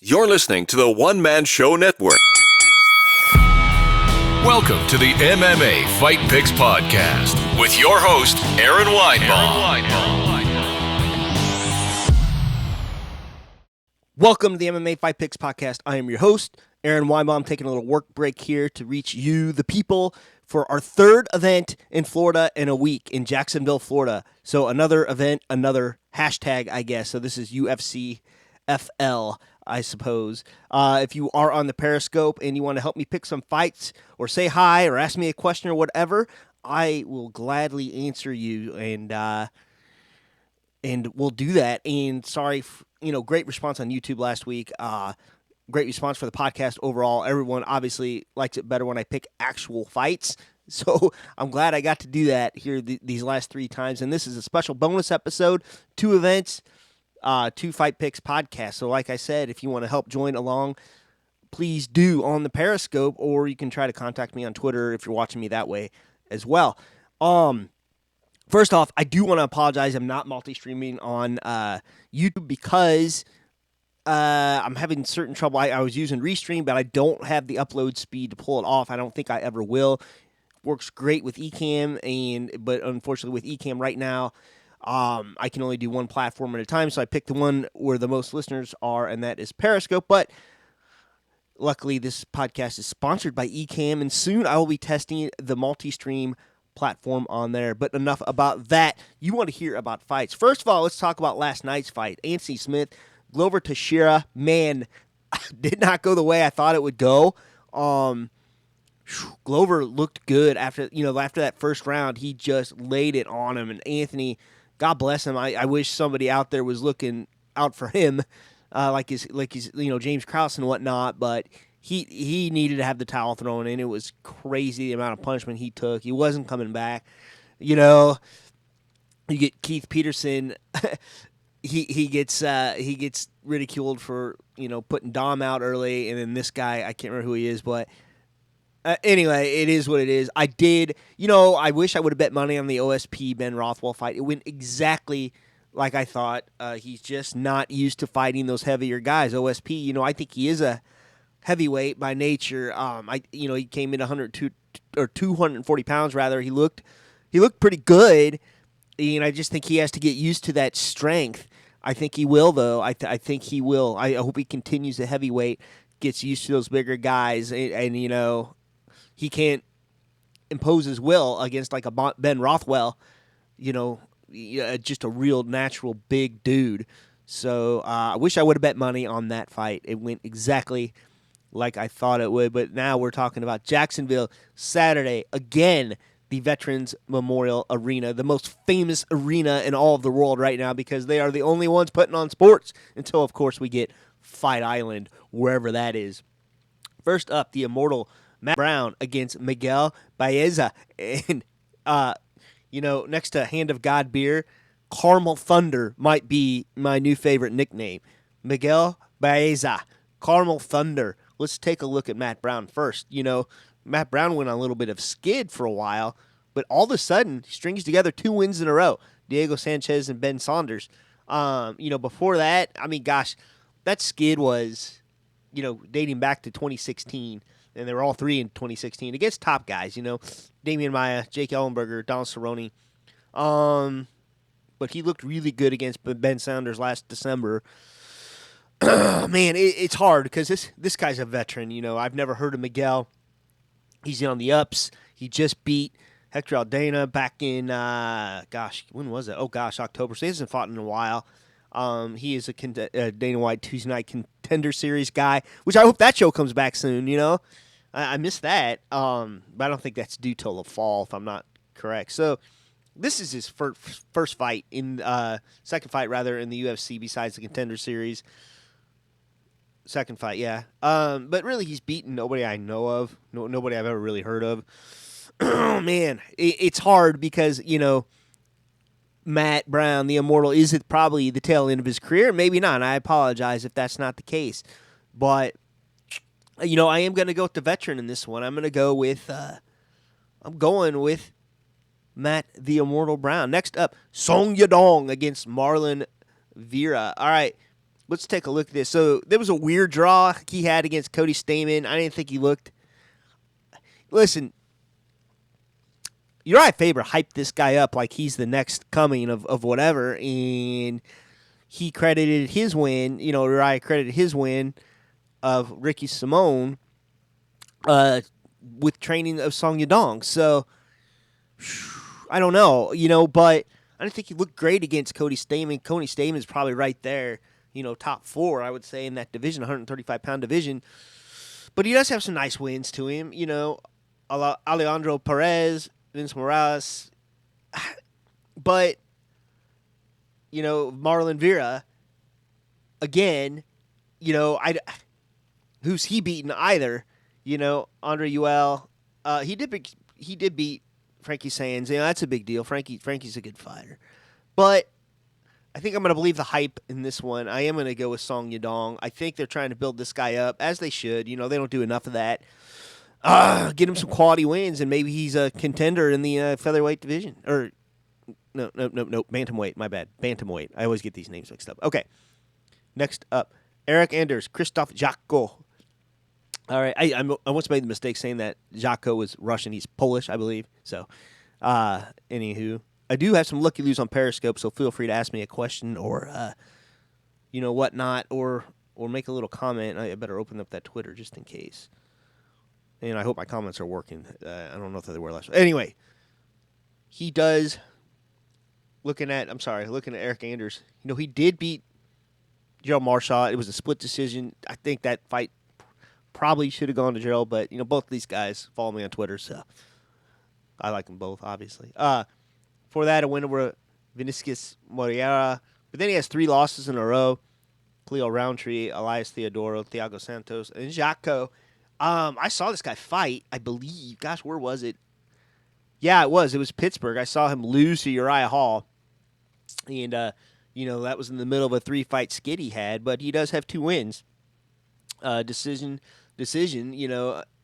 You're listening to the One Man Show Network. Welcome to the MMA Fight Picks Podcast with your host, Aaron Weinbaum. Welcome to the MMA Fight Picks Podcast. I am your host, Aaron Weinbaum, taking a little work break here to reach you, the people, for our third event in Florida in a week in Jacksonville, Florida. So another event, another hashtag, I guess. So this is UFC FL, I suppose. If you are on the Periscope and you want to help me pick some fights or say hi or ask me a question or whatever, I will gladly answer you, and we'll do that. And sorry, great response on YouTube last week. Great response for the podcast overall. Everyone obviously likes it better when I pick actual fights. So I'm glad I got to do that here these last 3 times. And this is a special bonus episode, 2 events, 2 Fight Picks podcasts. So like I said, if you want to help join along, please do on the Periscope, or you can try to contact me on Twitter if you're watching me that way as well. First off, I do want to apologize. I'm not multi-streaming on YouTube because I'm having certain trouble. I was using Restream, but I don't have the upload speed to pull it off. I don't think I ever will. Works great with Ecamm, but unfortunately with Ecamm right now, I can only do one platform at a time, so I picked the one where the most listeners are, and that is Periscope. But luckily, this podcast is sponsored by Ecamm, and soon I will be testing the multi-stream platform on there. But enough about that. You want to hear about fights. First of all, let's talk about last night's fight. Anthony Smith, Glover Teixeira, man, did not go the way I thought it would go. Glover looked good after that first round. He just laid it on him, and Anthony, God bless him. I wish somebody out there was looking out for him, like his James Krause and whatnot. But he needed to have the towel thrown in. It was crazy the amount of punishment he took. He wasn't coming back. You get Keith Peterson. He gets ridiculed for putting Dom out early, and then this guy, I can't remember who he is, but anyway, it is what it is. I wish I would have bet money on the OSP Ben Rothwell fight. It went exactly like I thought. He's just not used to fighting those heavier guys. OSP, I think he is a heavyweight by nature. He came in 102 or 240 pounds rather. He looked pretty good, and I just think he has to get used to that strength. I think he will, though. I think he will. I hope he continues the heavyweight, gets used to those bigger guys, and he can't impose his will against like a Ben Rothwell, just a real natural big dude. So I wish I would have bet money on that fight. It went exactly like I thought it would. But now we're talking about Jacksonville, Saturday, again, the Veterans Memorial Arena, the most famous arena in all of the world right now because they are the only ones putting on sports until, of course, we get Fight Island, wherever that is. First up, the immortal Matt Brown against Miguel Baeza. And, next to Hand of God beer, Caramel Thunder might be my new favorite nickname. Miguel Baeza, Caramel Thunder. Let's take a look at Matt Brown first. Matt Brown went on a little bit of skid for a while, but all of a sudden, he strings together 2 wins in a row. Diego Sanchez and Ben Saunders. Before that, that skid was, dating back to 2016, and they were all 3 in 2016 against top guys, Damian Maia, Jake Ellenberger, Donald Cerrone. But he looked really good against Ben Saunders last December. Man, it's hard because this guy's a veteran. I've never heard of Miguel. He's on the ups. He just beat Hector Aldana back in, when was it? October. So he hasn't fought in a while. He is a Dana White Tuesday Night Contender Series guy, which I hope that show comes back soon, I missed that, but I don't think that's due till the fall, if I'm not correct. So this is his first fight, second fight, rather, in the UFC besides the Contender Series. Second fight, yeah. But really, he's beaten nobody I know of, nobody I've ever really heard of. Oh, man, it's hard because, Matt Brown, the Immortal, is it probably the tail end of his career? Maybe not, and I apologize if that's not the case. But, I am going to go with the veteran in this one. I'm going to go with, Matt the Immortal Brown. Next up, Song Yadong against Marlon Vera. All right, let's take a look at this. So there was a weird draw he had against Cody Stamann. I didn't think he looked. Listen, Uriah Faber hyped this guy up like he's the next coming of whatever, and he credited his win. Uriah credited his win of Ricky Simone with training of Song Yadong. So I don't know, but I didn't think he looked great against Cody Stamann. Cody Stamann's probably right there, top 4, I would say, in that division, 135-pound division. But he does have some nice wins to him, Alejandro Perez, Vince Morales. But, Marlon Vera, again, who's he beaten either? Andre Ewell. He did beat Frankie Sands. That's a big deal. Frankie's a good fighter. But I think I'm going to believe the hype in this one. I am going to go with Song Yadong. I think they're trying to build this guy up, as they should. They don't do enough of that. Get him some quality wins, and maybe he's a contender in the featherweight division. Or, no, bantamweight. My bad. Bantamweight. I always get these names mixed up. Okay. Next up, Eryk Anders, Krzystzof, Jotko. All right, I once made the mistake saying that Jotko was Russian. He's Polish, I believe. So, anywho, I do have some looky loos on Periscope, so feel free to ask me a question or, whatnot, or make a little comment. I better open up that Twitter just in case. And I hope my comments are working. I don't know if they were last. Anyway, he does. Looking at Eryk Anders. He did beat Gerald Marshall. It was a split decision. I think that fight probably should have gone to Gerald, but, both of these guys follow me on Twitter, so I like them both, obviously. For that, a win over Vinicius Moreira. But then he has 3 losses in a row. Cleo Roundtree, Elias Theodoro, Thiago Santos, and Jotko. I saw this guy fight, I believe. Gosh, where was it? Yeah, it was. It was Pittsburgh. I saw him lose to Uriah Hall. And, that was in the middle of a 3-fight skid he had, but he does have 2 wins. Decision,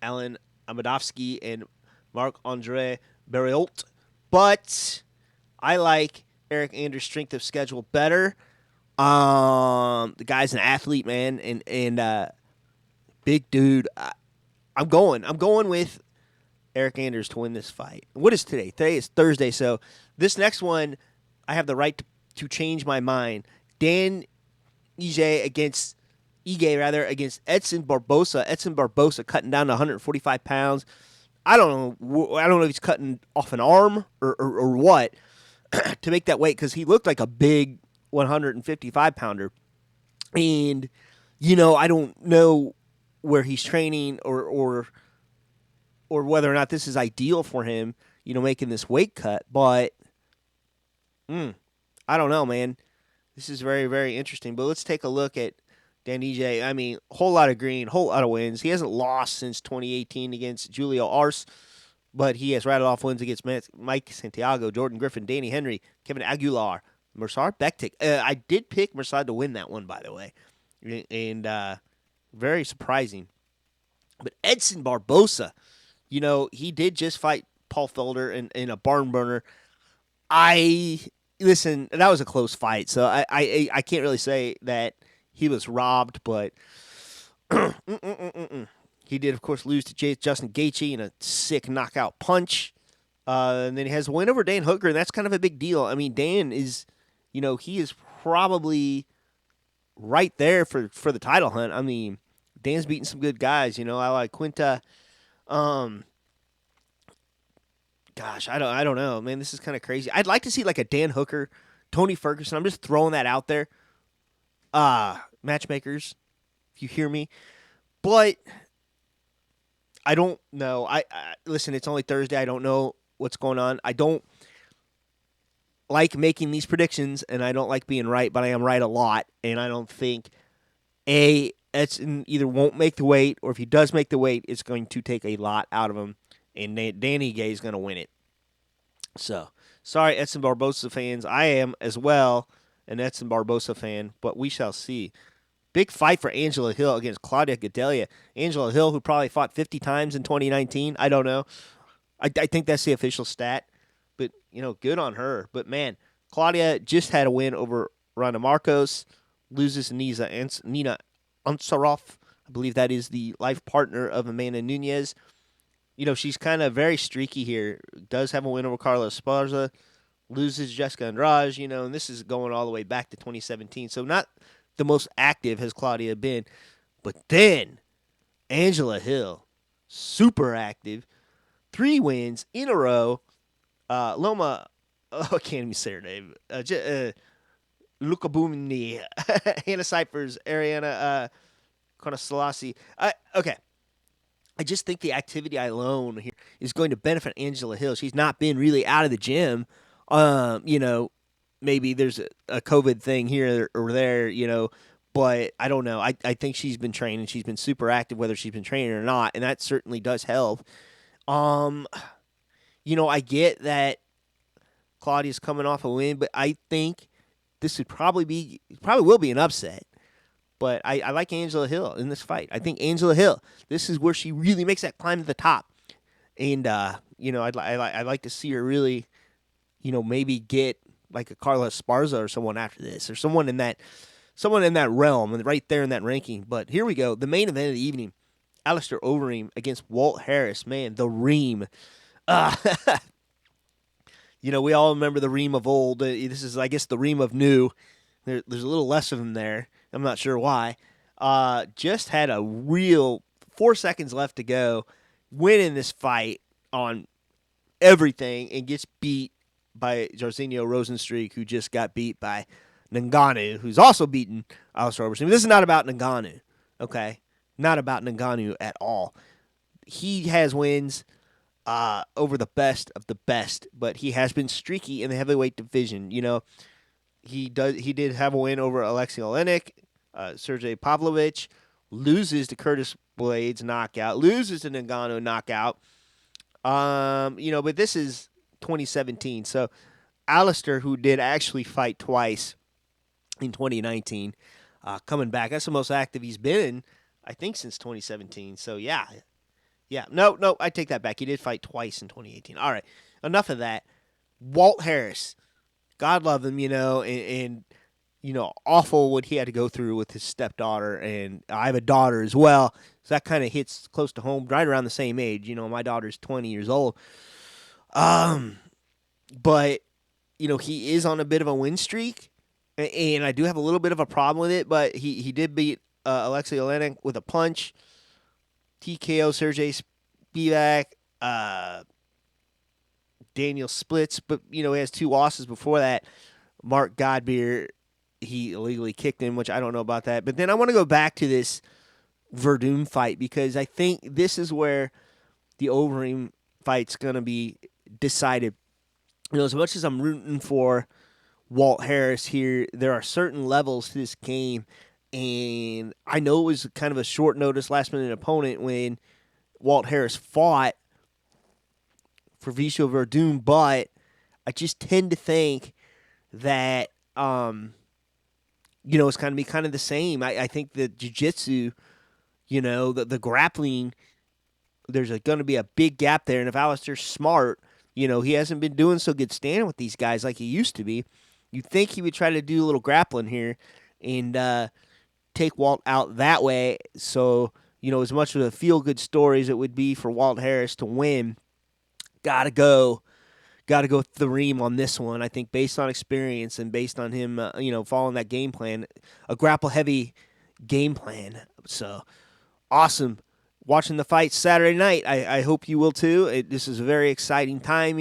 Alan Amadovsky and Marc-Andre Barriault. But I like Eryk Anders' strength of schedule better. The guy's an athlete, man, and big dude. I'm going with Eryk Anders to win this fight. What is today? Today is Thursday, so this next one, I have the right to change my mind. Dan Ige against Edson Barbosa. Edson Barbosa cutting down to 145 pounds. I don't know if he's cutting off an arm or what to make that weight, because he looked like a big 155-pounder. And, I don't know where he's training or whether or not this is ideal for him, making this weight cut. But, I don't know, man. This is very, very interesting. But let's take a look at Dan DJ. I mean, whole lot of green, whole lot of wins. He hasn't lost since 2018 against Julio Arce, but he has rattled off wins against Mike Santiago, Jordan Griffin, Danny Henry, Kevin Aguilar, Mirsad Bektik. I did pick Mirsad to win that one, by the way, and very surprising. But Edson Barbosa, he did just fight Paul Felder in a barn burner. Listen, that was a close fight, so I can't really say that he was robbed, but he did, of course, lose to Justin Gaethje in a sick knockout punch. And then he has a win over Dan Hooker, and that's kind of a big deal. I mean, Dan is, he is probably right there for the title hunt. I mean, Dan's beating some good guys. I like Quinta. Gosh, I don't know, man. This is kind of crazy. I'd like to see like a Dan Hooker, Tony Ferguson. I'm just throwing that out there. Matchmakers, if you hear me. But I don't know. I listen, it's only Thursday. I don't know what's going on. I don't like making these predictions, and I don't like being right, but I am right a lot, and I don't think Edson either won't make the weight, or if he does make the weight, it's going to take a lot out of him, and Danny Gay is going to win it. So, sorry, Edson Barbosa fans. I am as well an Edson Barbosa fan, but we shall see. Big fight for Angela Hill against Claudia Gadelha. Angela Hill, who probably fought 50 times in 2019. I don't know. I think that's the official stat. But, good on her. But, man, Claudia just had a win over Ronda Marcos. loses Nina Ansaroff. I believe that is the life partner of Amanda Nunes. She's kind of very streaky here. Does have a win over Carla Esparza. Loses Jessica Andrade, and this is going all the way back to 2017. So not the most active has Claudia been. But then, Angela Hill, super active. 3 wins in a row. Loma, I can't even say her name. Lukabumni, Hannah Cyphers, Ariana Konasalasi. Okay. I just think the activity alone here is going to benefit Angela Hill. She's not been really out of the gym. Maybe there's a COVID thing here or there, but I don't know. I think she's been training. She's been super active, whether she's been training or not, and that certainly does help. I get that Claudia's coming off a win, but I think this would probably will be an upset. But I like Angela Hill in this fight. I think Angela Hill, this is where she really makes that climb to the top. And, I'd like to see her really, maybe get like a Carla Esparza or someone after this, or someone in that realm, and right there in that ranking. But here we go. The main event of the evening, Alistair Overeem against Walt Harris. Man, the Reem. We all remember the Reem of old. This is, I guess, the Reem of new. There's a little less of him there. I'm not sure why. Just had a real 4 seconds left to go, winning this fight on everything, and gets beat by Jairzinho Rosenstreich, who just got beat by Ngannou, who's also beaten Alistair Overeem. This is not about Ngannou, okay? Not about Ngannou at all. He has wins over the best of the best, but he has been streaky in the heavyweight division. He did have a win over Alexei Olenek, Sergey Pavlovich, loses to Curtis Blades knockout, loses to Ngannou knockout. But this is 2017. So Alistair, who did actually fight twice in 2019, coming back. That's the most active he's been in, I think, since 2017. So yeah. No, I take that back. He did fight twice in 2018. All right, enough of that. Walt Harris. God love him, and awful what he had to go through with his stepdaughter, and I have a daughter as well, so that kind of hits close to home, right around the same age. My daughter's 20 years old. But, he is on a bit of a win streak, and I do have a little bit of a problem with it, but he did beat Alexei Olenek with a punch, TKO Sergey Spivak, Daniel Splits, but, he has 2 losses before that. Mark Godbeer, he illegally kicked him, which I don't know about that. But then I want to go back to this Verdum fight, because I think this is where the Overeem fight's going to be decided. As much as I'm rooting for Walt Harris here, there are certain levels to this game, and I know it was kind of a short notice, last-minute opponent when Walt Harris fought for Visho Verdum, but I just tend to think that, it's going to be kind of the same. I think the jiu-jitsu, the grappling, there's going to be a big gap there, and if Alistair's smart, he hasn't been doing so good standing with these guys like he used to be. You'd think he would try to do a little grappling here and take Walt out that way. So, as much of a feel-good story as it would be for Walt Harris to win, Got to go with the Reem on this one. I think based on experience and based on him, following that game plan, a grapple-heavy game plan. So, awesome. Watching the fight Saturday night. I hope you will too. This is a very exciting time,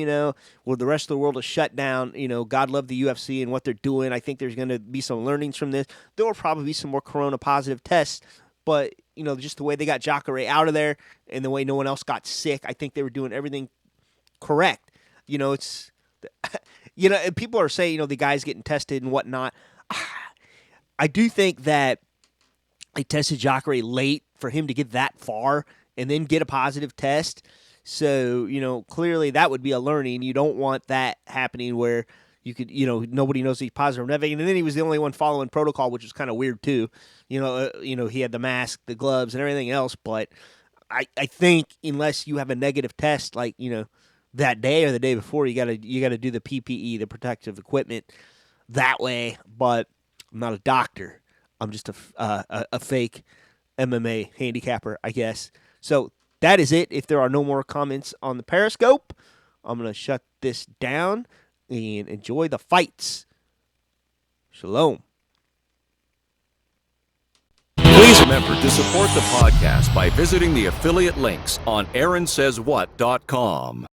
where the rest of the world is shut down. God love the UFC and what they're doing. I think there's going to be some learnings from this. There will probably be some more corona-positive tests, but, just the way they got Jacare out of there and the way no one else got sick, I think they were doing everything correct. It's, and people are saying, the guy's getting tested and whatnot. I do think that they tested Jacare late for him to get that far and then get a positive test. So, clearly that would be a learning. You don't want that happening where you could, nobody knows he's positive or negative. And then he was the only one following protocol, which was kind of weird too. He had the mask, the gloves, and everything else. But I think unless you have a negative test, like, that day or the day before, you gotta do the PPE, the protective equipment, that way. But I'm not a doctor. I'm just a fake MMA handicapper, I guess. So that is it. If there are no more comments on the Periscope, I'm going to shut this down and enjoy the fights. Shalom. Please remember to support the podcast by visiting the affiliate links on AaronSaysWhat.com.